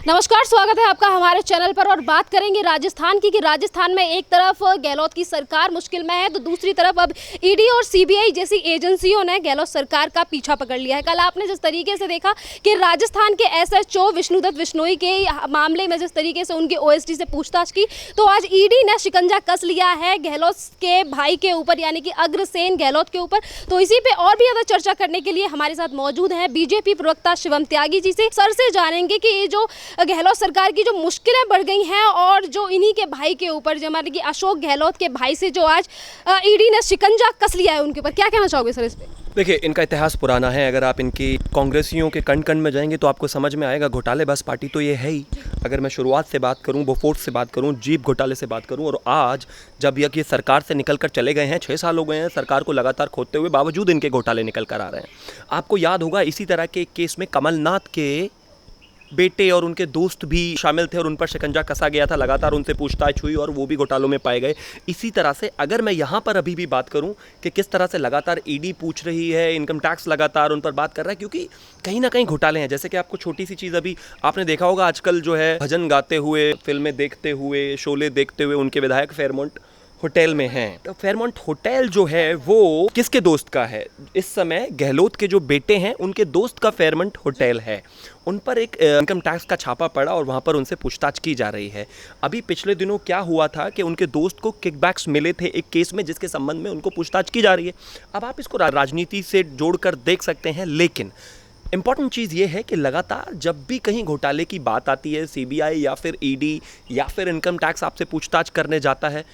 नमस्कार, स्वागत है आपका हमारे चैनल पर। और बात करेंगे राजस्थान की कि राजस्थान में एक तरफ गहलोत की सरकार मुश्किल में है तो दूसरी तरफ अब ईडी और सीबीआई जैसी एजेंसियों ने गहलोत सरकार का पीछा पकड़ लिया है। कल आपने जिस तरीके से देखा कि राजस्थान के एसएचओ विष्णुदत्त बिश्नोई के मामले में जिस तरीके से उनके ओएसडी से पूछताछ की, तो आज ईडी ने शिकंजा कस लिया है गहलोत के भाई के ऊपर, यानी कि अग्रसेन गहलोत के ऊपर। तो इसी पे और भी ज़्यादा चर्चा करने के लिए हमारे साथ मौजूद हैं बीजेपी प्रवक्ता शिवम त्यागी जी। से सर से जानेंगे कि ये जो गहलोत सरकार की जो मुश्किलें बढ़ गई हैं और जो इन्हीं के भाई के ऊपर, जो हमारे कि अशोक गहलोत के भाई से जो आज ईडी ने शिकंजा कस लिया है उनके ऊपर, क्या कहना चाहोगे सर इस पे? देखिए, इनका इतिहास पुराना है। अगर आप इनकी कांग्रेसियों के कण कण में जाएंगे तो आपको समझ में आएगा, घोटालेबाज पार्टी तो ये है ही। अगर मैं शुरुआत से बात करूं, बोफोर्स से बात करूं, जीप घोटाले से बात करूं, और आज जब ये सरकार से निकल कर चले गए हैं, 6 साल हो गए हैं सरकार को लगातार खोदते हुए, बावजूद इनके घोटाले निकल कर आ रहे हैं। आपको याद होगा इसी तरह के केस में कमलनाथ के बेटे और उनके दोस्त भी शामिल थे और उन पर शिकंजा कसा गया था। लगातार उनसे पूछताछ हुई और वो भी घोटालों में पाए गए। इसी तरह से अगर मैं यहाँ पर अभी भी बात करूँ कि किस तरह से लगातार ईडी पूछ रही है, इनकम टैक्स लगातार उन पर बात कर रहा है, क्योंकि कहीं ना कहीं घोटाले हैं। जैसे कि आपको छोटी सी चीज़, अभी आपने देखा होगा आजकल जो है भजन गाते हुए, फिल्में देखते हुए, शोले देखते हुए उनके विधायक फेयरमाउंट होटल में हैं। तो फेयरमाउंट होटल जो है वो किसके दोस्त का है? इस समय गहलोत के जो बेटे हैं उनके दोस्त का फेयरमाउंट होटल है। उन पर एक इनकम टैक्स का छापा पड़ा और वहाँ पर उनसे पूछताछ की जा रही है। अभी पिछले दिनों क्या हुआ था कि उनके दोस्त को किकबैक्स मिले थे एक केस में, जिसके संबंध में उनको पूछताछ की जा रही है। अब आप इसको राजनीति से जोड़कर देख सकते हैं, लेकिन इम्पॉर्टेंट चीज़ ये है कि लगातार जब भी कहीं घोटाले की बात आती है, सीबीआई या फिर ईडी या फिर इनकम टैक्स आपसे पूछताछ करने जाता है,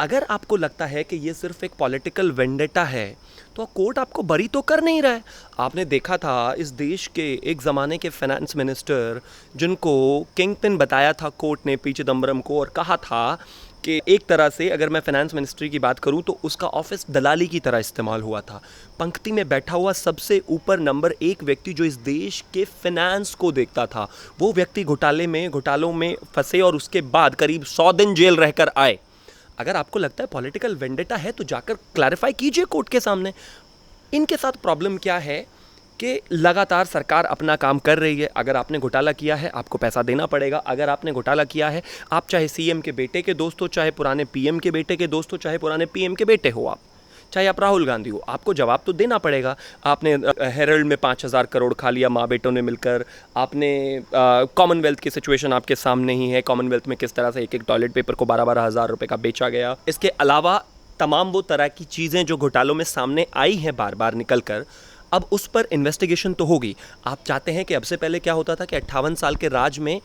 अगर आपको लगता है कि ये सिर्फ एक पॉलिटिकल वेंडेटा है तो कोर्ट आपको बरी तो कर नहीं रहा है। आपने देखा था इस देश के एक ज़माने के फाइनेंस मिनिस्टर, जिनको किंग पिन बताया था कोर्ट ने, पी चिदम्बरम को, और कहा था कि एक तरह से अगर मैं फाइनेंस मिनिस्ट्री की बात करूं तो उसका ऑफिस दलाली की तरह इस्तेमाल हुआ था। पंक्ति में बैठा हुआ सबसे ऊपर नंबर 1 व्यक्ति जो इस देश के फाइनेंस को देखता था, वो व्यक्ति घोटालों में फंसे और उसके बाद करीब 100 दिन जेल रहकर आए। अगर आपको लगता है पॉलिटिकल वेंडेटा है तो जाकर क्लैरिफाई कीजिए कोर्ट के सामने। इनके साथ प्रॉब्लम क्या है कि लगातार सरकार अपना काम कर रही है। अगर आपने घोटाला किया है आपको पैसा देना पड़ेगा। अगर आपने घोटाला किया है, आप चाहे सीएम के बेटे के दोस्त हो, चाहे पुराने पीएम के बेटे के दोस्त हो, चाहे पुराने पीएम के बेटे हो, आप चाहे आप राहुल गांधी हो, आपको जवाब तो देना पड़ेगा। आपने हेरल्ड में 5,000 करोड़ खा लिया माँ बेटों ने मिलकर। आपने कॉमनवेल्थ की सिचुएशन आपके सामने ही है, कॉमनवेल्थ में किस तरह से एक टॉयलेट पेपर को 12-12 हज़ार रुपये का बेचा गया। इसके अलावा तमाम वो तरह की चीज़ें जो घोटालों में सामने आई हैं बार बार निकल कर, अब उस पर इन्वेस्टिगेशन तो होगी। आप चाहते हैं कि अब से पहले क्या होता था कि 58 साल के राज में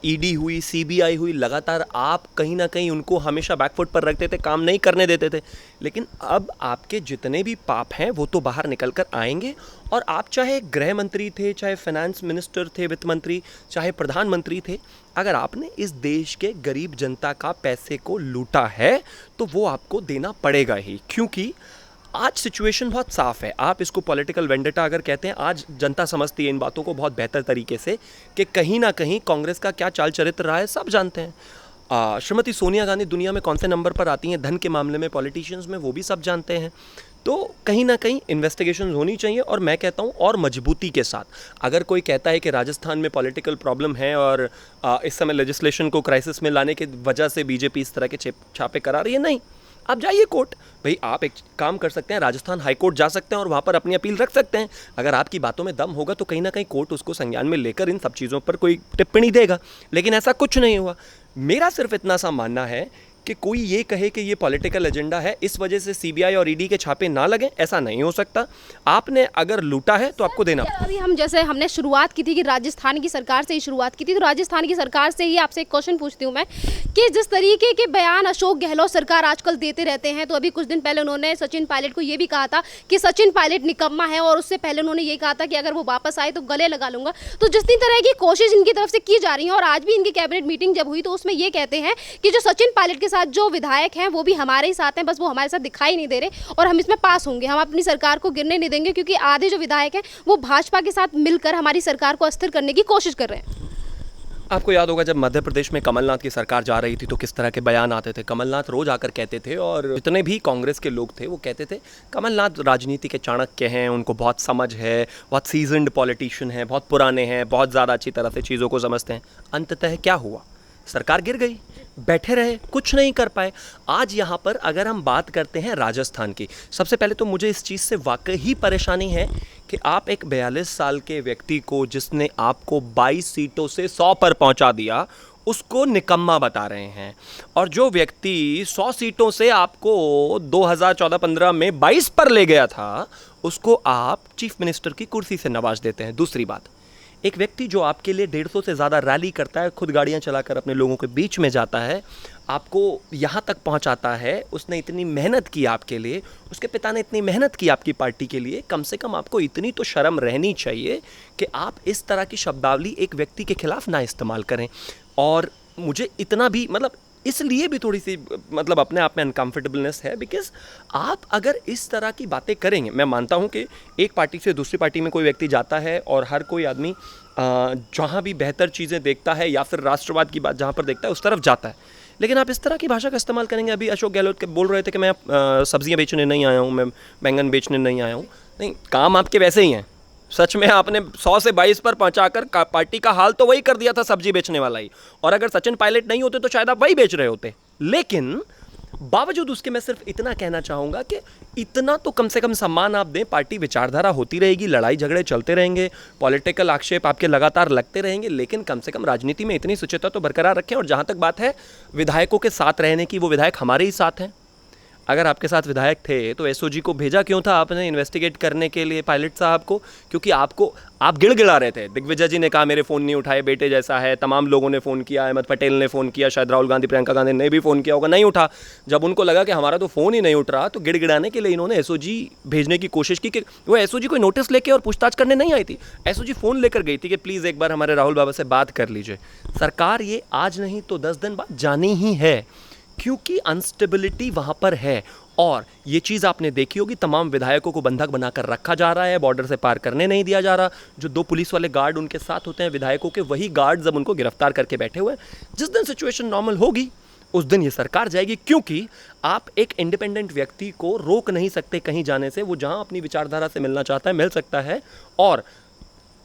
ईडी हुई, सीबीआई हुई, लगातार आप कहीं ना कहीं उनको हमेशा बैकफुट पर रखते थे, काम नहीं करने देते थे। लेकिन अब आपके जितने भी पाप हैं वो तो बाहर निकल कर आएंगे, और आप चाहे गृह मंत्री थे, चाहे फाइनेंस मिनिस्टर थे, वित्त मंत्री, चाहे प्रधानमंत्री थे, अगर आपने इस देश के गरीब जनता का पैसे को लूटा है तो वो आपको देना पड़ेगा ही। क्योंकि आज सिचुएशन बहुत साफ है। आप इसको पॉलिटिकल वेंडेटा अगर कहते हैं, आज जनता समझती है इन बातों को बहुत बेहतर तरीके से कि कहीं ना कहीं कांग्रेस का क्या चाल चरित्र रहा है, सब जानते हैं। श्रीमती सोनिया गांधी दुनिया में कौन से नंबर पर आती हैं धन के मामले में, पॉलिटिशियंस में, वो भी सब जानते हैं। तो कहीं ना कहीं इन्वेस्टिगेशन होनी चाहिए, और मैं कहता हूँ और मजबूती के साथ। अगर कोई कहता है कि राजस्थान में पॉलिटिकल प्रॉब्लम है और इस समय लेजिस्लेशन को क्राइसिस में लाने की वजह से बीजेपी इस तरह के छापे करा रही है, नहीं, आप जाइए कोर्ट। भाई आप एक काम कर सकते हैं, राजस्थान हाई कोर्ट जा सकते हैं और वहाँ पर अपनी अपील रख सकते हैं। अगर आपकी बातों में दम होगा तो कहीं ना कहीं कोर्ट उसको संज्ञान में लेकर इन सब चीज़ों पर कोई टिप्पणी देगा। लेकिन ऐसा कुछ नहीं हुआ। मेरा सिर्फ इतना सा मानना है कि कोई ये कहे कि ये पॉलिटिकल एजेंडा है, इस वजह से सीबीआई और ईडी के छापे ना लगें, ऐसा नहीं हो सकता। आपने अगर लूटा है तो आपको देना। अभी हम जैसे हमने शुरुआत की थी कि राजस्थान की सरकार से ही शुरुआत की थी, तो राजस्थान की सरकार से ही आपसे एक क्वेश्चन पूछती हूँ मैं कि जिस तरीके के बयान अशोक गहलोत सरकार आजकल देते रहते हैं, तो अभी कुछ दिन पहले उन्होंने सचिन पायलट को ये भी कहा था कि सचिन पायलट निकम्मा है, और उससे पहले उन्होंने ये कहा था कि अगर वो वापस आए तो गले लगा लूंगा। तो जिस तरह की कोशिश इनकी तरफ से की जा रही है, और आज भी इनकी कैबिनेट मीटिंग जब हुई तो उसमें ये कहते हैं कि जो सचिन पायलट के साथ जो विधायक हैं वो भी हमारे ही साथ हैं, बस वो हमारे साथ दिखाई नहीं दे रहे, और हम इसमें पास होंगे, हम अपनी सरकार को गिरने नहीं देंगे, क्योंकि आधे जो विधायक हैं वो भाजपा के साथ मिलकर हमारी सरकार को अस्थिर करने की कोशिश कर रहे हैं। आपको याद होगा जब मध्य प्रदेश में कमलनाथ की सरकार जा रही थी तो किस तरह के बयान आते थे। कमलनाथ रोज आकर कहते थे और जितने भी कांग्रेस के लोग थे वो कहते थे कमलनाथ राजनीति के चाणक्य हैं, उनको बहुत समझ है, बहुत सीजन्ड पॉलिटिशियन हैं, बहुत पुराने हैं, बहुत ज़्यादा अच्छी तरह से चीज़ों को समझते हैं। अंततः क्या हुआ? सरकार गिर गई, बैठे रहे, कुछ नहीं कर पाए। आज यहाँ पर अगर हम बात करते हैं राजस्थान की, सबसे पहले तो मुझे इस चीज़ से वाकई ही परेशानी है कि आप एक 42 साल के व्यक्ति को जिसने आपको 22 सीटों से 100 पर पहुँचा दिया उसको निकम्मा बता रहे हैं, और जो व्यक्ति 100 सीटों से आपको 2014-15 में 22 पर ले गया था उसको आप चीफ मिनिस्टर की कुर्सी से नवाज देते हैं। दूसरी बात, एक व्यक्ति जो आपके लिए 150 से ज़्यादा रैली करता है, खुद गाड़ियां चलाकर अपने लोगों के बीच में जाता है, आपको यहाँ तक पहुँचाता है, उसने इतनी मेहनत की आपके लिए, उसके पिता ने इतनी मेहनत की आपकी पार्टी के लिए, कम से कम आपको इतनी तो शर्म रहनी चाहिए कि आप इस तरह की शब्दावली एक व्यक्ति के खिलाफ ना इस्तेमाल करें। और मुझे इतना भी इसलिए भी थोड़ी सी अपने आप में अनकम्फर्टेबलनेस है, बिकॉज आप अगर इस तरह की बातें करेंगे, मैं मानता हूं कि एक पार्टी से दूसरी पार्टी में कोई व्यक्ति जाता है और हर कोई आदमी जहां भी बेहतर चीज़ें देखता है या फिर राष्ट्रवाद की बात जहां पर देखता है उस तरफ जाता है, लेकिन आप इस तरह की भाषा का इस्तेमाल करेंगे। अभी अशोक गहलोत के बोल रहे थे कि मैं सब्जियाँ बेचने नहीं आया हूँ, मैं बैंगन बेचने नहीं आया हूँ। नहीं, काम आपके वैसे ही हैं। सच में आपने 100 से 22 पर पहुंचाकर पार्टी का हाल तो वही कर दिया था, सब्जी बेचने वाला ही। और अगर सचिन पायलट नहीं होते तो शायद आप वही बेच रहे होते। लेकिन बावजूद उसके मैं सिर्फ इतना कहना चाहूँगा कि इतना तो कम से कम सम्मान आप दें। पार्टी विचारधारा होती रहेगी, लड़ाई झगड़े चलते रहेंगे, पॉलिटिकल आक्षेप आपके लगातार लगते रहेंगे, लेकिन कम से कम राजनीति में इतनी शुचिता तो बरकरार रखें। और जहाँ तक बात है विधायकों के साथ रहने की, वो विधायक हमारे ही साथ हैं। अगर आपके साथ विधायक थे तो एसओजी को भेजा क्यों था आपने इन्वेस्टिगेट करने के लिए पायलट साहब को? क्योंकि आप गिड़गिड़ा रहे थे। दिग्विजय जी ने कहा मेरे फ़ोन नहीं उठाए, बेटे जैसा है, तमाम लोगों ने फ़ोन किया, अहमद पटेल ने फ़ोन किया, शायद राहुल गांधी प्रियंका गांधी ने भी फ़ोन किया होगा, नहीं उठा। जब उनको लगा कि हमारा तो फ़ोन ही नहीं उठ रहा तो गिड़गिड़ाने के लिए इन्होंने एसओजी भेजने की कोशिश की। कि वो एसओजी कोई नोटिस लेके और पूछताछ करने नहीं आई थी, एसओजी फ़ोन लेकर गई थी कि प्लीज़ एक बार हमारे राहुल बाबा से बात कर लीजिए। सरकार ये आज नहीं तो 10 दिन बाद जानी ही है, क्योंकि अनस्टेबिलिटी वहाँ पर है। और ये चीज़ आपने देखी होगी, तमाम विधायकों को बंधक बनाकर रखा जा रहा है, बॉर्डर से पार करने नहीं दिया जा रहा। जो 2 पुलिस वाले गार्ड उनके साथ होते हैं विधायकों के, वही गार्ड जब उनको गिरफ्तार करके बैठे हुए हैं। जिस दिन सिचुएशन नॉर्मल होगी उस दिन ये सरकार जाएगी, क्योंकि आप एक इंडिपेंडेंट व्यक्ति को रोक नहीं सकते कहीं जाने से। वो जहाँ अपनी विचारधारा से मिलना चाहता है मिल सकता है। और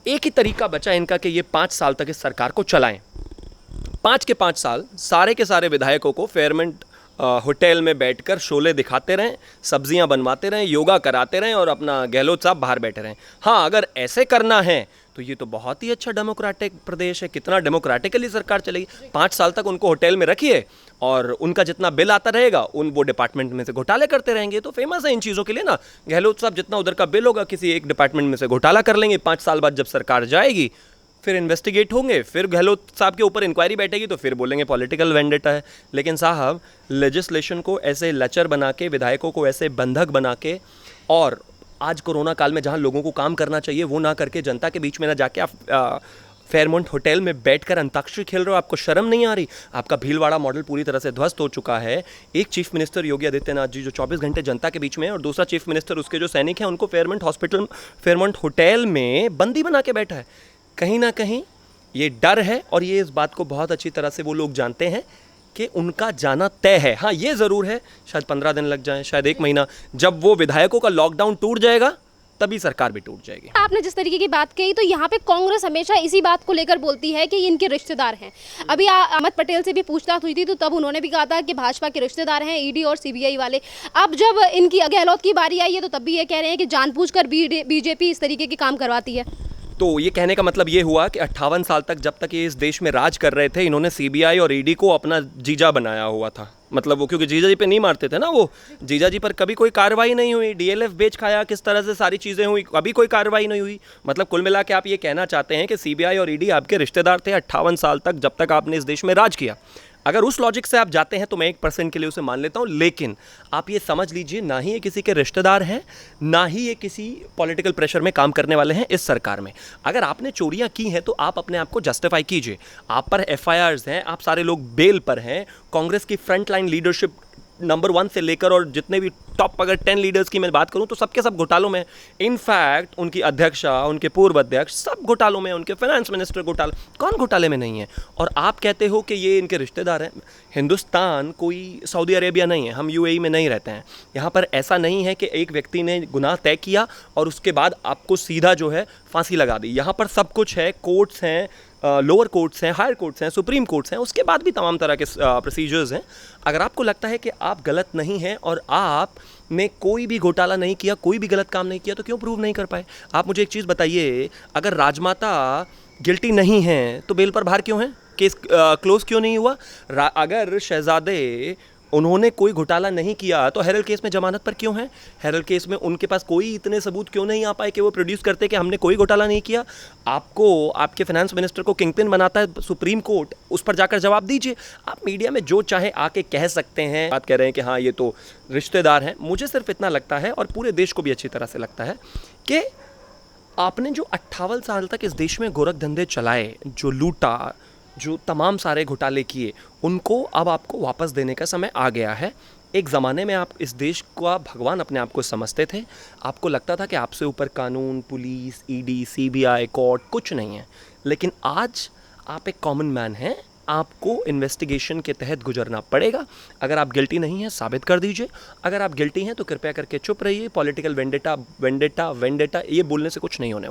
एक ही तरीका बचा इनका कि ये 5 साल तक इस सरकार को चलाएं। 5 के 5 साल सारे के सारे विधायकों को फेयरमेंट होटल में बैठकर शोले दिखाते रहें, सब्जियां बनवाते रहें, योगा कराते रहें और अपना गहलोत साहब बाहर बैठे रहें। हाँ, अगर ऐसे करना है तो ये तो बहुत ही अच्छा डेमोक्रेटिक प्रदेश है। कितना डेमोक्रेटिकली सरकार चलेगी। 5 साल तक उनको होटल में रखिए और उनका जितना बिल आता रहेगा वो डिपार्टमेंट में से घोटाले करते रहेंगे। तो फेमस है इन चीज़ों के लिए ना, गहलोत साहब जितना उधर का बिल होगा किसी एक डिपार्टमेंट में से घोटाला कर लेंगे। 5 साल बाद जब सरकार जाएगी फिर इन्वेस्टिगेट होंगे, फिर गहलोत साहब के ऊपर इंक्वायरी बैठेगी तो फिर बोलेंगे पॉलिटिकल वेंडेटा है। लेकिन साहब, लेजिस्लेशन को ऐसे लचर बना के, विधायकों को ऐसे बंधक बना के, और आज कोरोना काल में जहां लोगों को काम करना चाहिए वो ना करके जनता के बीच में ना जाके आप फेयरमाउंट होटल में बैठकर अंताक्षरी खेल रहे हो। आपको शर्म नहीं आ रही? आपका भीलवाड़ा मॉडल पूरी तरह से ध्वस्त हो चुका है। एक चीफ मिनिस्टर योगी आदित्यनाथ जी जो 24 घंटे जनता के बीच में है, और दूसरा चीफ मिनिस्टर उसके जो सैनिक हैं उनको फेयरमाउंट होटल में बंदी बना के बैठा है। कहीं ना कहीं ये डर है, और ये इस बात को बहुत अच्छी तरह से वो लोग जानते हैं कि उनका जाना तय है। हाँ, ये ज़रूर है शायद 15 दिन लग जाए, शायद 1 महीना। जब वो विधायकों का लॉकडाउन टूट जाएगा तभी सरकार भी टूट जाएगी। आपने जिस तरीके की बात कही, तो यहाँ पे कांग्रेस हमेशा इसी बात को लेकर बोलती है कि ये इनके रिश्तेदार हैं। अभी अहमद पटेल से भी पूछताछ हुई थी तो तब उन्होंने भी कहा था कि भाजपा के रिश्तेदार हैं ईडी और सीबीआई वाले। अब जब इनकी गहलोत की बारी आई है तो तब भी ये कह रहे हैं कि जानबूझकर बीजेपी इस तरीके के काम करवाती है। तो ये कहने का मतलब ये हुआ कि 58 साल तक जब तक ये इस देश में राज कर रहे थे, इन्होंने सीबीआई और ईडी को अपना जीजा बनाया हुआ था। मतलब वो क्योंकि जीजा जी पे नहीं मारते थे ना, वो जीजा जी पर कभी कोई कार्रवाई नहीं हुई। डीएलएफ बेच खाया, किस तरह से सारी चीज़ें हुई, कभी कोई कार्रवाई नहीं हुई। मतलब कुल मिला के आप ये कहना चाहते हैं कि सीबीआई और ईडी आपके रिश्तेदार थे 58 साल तक, जब तक आपने इस देश में राज किया। अगर उस लॉजिक से आप जाते हैं तो मैं 1% के लिए उसे मान लेता हूं, लेकिन आप ये समझ लीजिए ना ही ये किसी के रिश्तेदार हैं, ना ही ये किसी पॉलिटिकल प्रेशर में काम करने वाले हैं इस सरकार में। अगर आपने चोरियां की हैं तो आप अपने आप को जस्टिफाई कीजिए। आप पर एफआईआर्स हैं, आप सारे लोग बेल पर हैं, कांग्रेस की फ्रंट लाइन लीडरशिप नंबर 1 से लेकर और जितने भी टॉप अगर 10 लीडर्स की मैं बात करूं तो सबके सब घोटालों में। इनफैक्ट उनकी अध्यक्षा, उनके पूर्व अध्यक्ष सब घोटालों में, उनके फाइनेंस मिनिस्टर घोटाला, कौन घोटाले में नहीं है? और आप कहते हो कि ये इनके रिश्तेदार हैं। हिंदुस्तान कोई सऊदी अरेबिया नहीं है, हम यूएई में नहीं रहते हैं। यहाँ पर ऐसा नहीं है कि एक व्यक्ति ने गुनाह तय किया और उसके बाद आपको सीधा जो है फांसी लगा दी। यहाँ पर सब कुछ है, कोर्ट्स हैं, लोअर कोर्ट्स हैं, हायर कोर्ट्स हैं, सुप्रीम कोर्ट्स हैं, उसके बाद भी तमाम तरह के प्रोसीजर्स हैं। अगर आपको लगता है कि आप गलत नहीं हैं और आपने कोई भी घोटाला नहीं किया, कोई भी गलत काम नहीं किया, तो क्यों प्रूव नहीं कर पाए? आप मुझे एक चीज़ बताइए, अगर राजमाता गिल्टी नहीं हैं तो बेल पर बाहर क्यों हैं? केस क्लोज क्यों नहीं हुआ? अगर शहजादे उन्होंने कोई घोटाला नहीं किया तो हेरल केस में जमानत पर क्यों है? हेरल केस में उनके पास कोई इतने सबूत क्यों नहीं आ पाए कि वो प्रोड्यूस करते कि हमने कोई घोटाला नहीं किया? आपको आपके फाइनेंस मिनिस्टर को किंगपिन बनाता है सुप्रीम कोर्ट, उस पर जाकर जवाब दीजिए। आप मीडिया में जो चाहे आके कह सकते हैं, बात कह रहे हैं कि हाँ ये तो रिश्तेदार हैं। मुझे सिर्फ इतना लगता है और पूरे देश को भी अच्छी तरह से लगता है कि आपने जो 58 साल तक इस देश में गोरख धंधे चलाए, जो लूटा, जो तमाम सारे घोटाले किए, उनको अब आपको वापस देने का समय आ गया है। एक ज़माने में आप इस देश का भगवान अपने आप को समझते थे। आपको लगता था कि आपसे ऊपर कानून, पुलिस, ईडी, सीबीआई, कोर्ट कुछ नहीं है। लेकिन आज आप एक कॉमन मैन हैं, आपको इन्वेस्टिगेशन के तहत गुजरना पड़ेगा। अगर आप गिल्टी नहीं हैं, साबित कर दीजिए। अगर आप गिल्टी हैं तो कृपया करके चुप रहिए। पॉलिटिकल वेंडेटा ये बोलने से कुछ नहीं होने वाला।